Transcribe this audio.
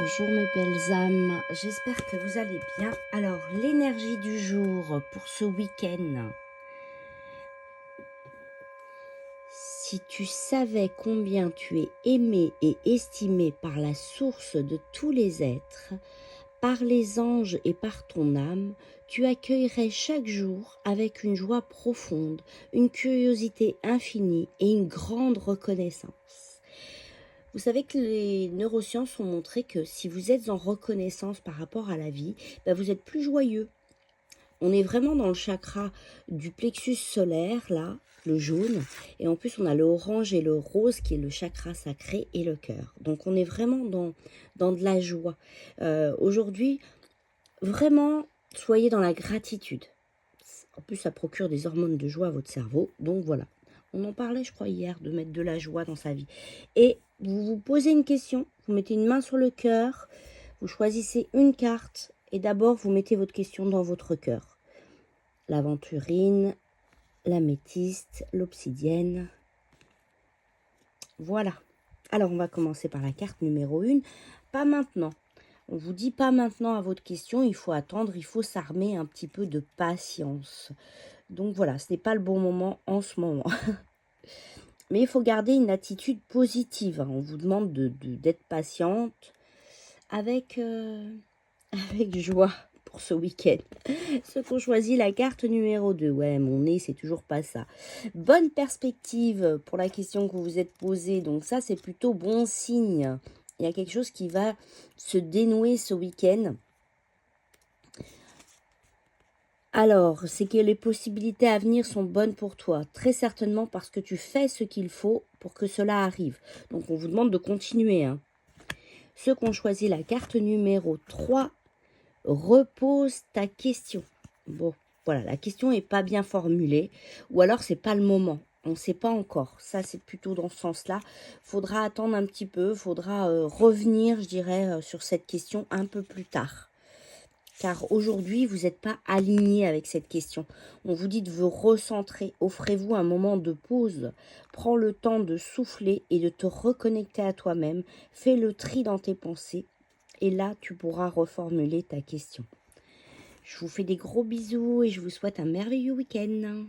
Bonjour mes belles âmes, j'espère que vous allez bien. Alors, l'énergie du jour pour ce week-end. Si tu savais combien tu es aimé et estimé par la source de tous les êtres, par les anges et par ton âme, tu accueillerais chaque jour avec une joie profonde, une curiosité infinie et une grande reconnaissance. Vous savez que les neurosciences ont montré que si vous êtes en reconnaissance par rapport à la vie, vous êtes plus joyeux. On est vraiment dans le chakra du plexus solaire, là, le jaune. Et en plus, on a le orange et le rose qui est le chakra sacré et le cœur. Donc, on est vraiment dans de la joie. Aujourd'hui, vraiment, soyez dans la gratitude. En plus, ça procure des hormones de joie à votre cerveau. Donc, voilà. On en parlait, je crois, hier, de mettre de la joie dans sa vie. Et vous vous posez une question, vous mettez une main sur le cœur, vous choisissez une carte et d'abord, vous mettez votre question dans votre cœur. L'aventurine, l'améthyste, l'obsidienne. Voilà. Alors, on va commencer par la carte numéro 1. Pas maintenant. On vous dit pas maintenant à votre question, il faut attendre, il faut s'armer un petit peu de patience. Donc voilà, ce n'est pas le bon moment en ce moment. Mais il faut garder une attitude positive. On vous demande d'être patiente avec, avec joie pour ce week-end. Ceux qui ont choisi la carte numéro 2. Ouais, mon nez, c'est toujours pas ça. Bonne perspective pour la question que vous vous êtes posée. Donc ça, c'est plutôt bon signe. Il y a quelque chose qui va se dénouer ce week-end. Alors, c'est que les possibilités à venir sont bonnes pour toi, très certainement parce que tu fais ce qu'il faut pour que cela arrive. Donc, on vous demande de continuer. Hein. Ceux qui ont choisi la carte numéro 3, repose ta question. Bon, voilà, la question n'est pas bien formulée, ou alors c'est pas le moment. On ne sait pas encore. Ça, c'est plutôt dans ce sens-là. Faudra attendre un petit peu, faudra revenir, je dirais, sur cette question un peu plus tard. Car aujourd'hui, vous n'êtes pas aligné avec cette question. On vous dit de vous recentrer. Offrez-vous un moment de pause. Prends le temps de souffler et de te reconnecter à toi-même. Fais le tri dans tes pensées. Et là, tu pourras reformuler ta question. Je vous fais des gros bisous et je vous souhaite un merveilleux week-end.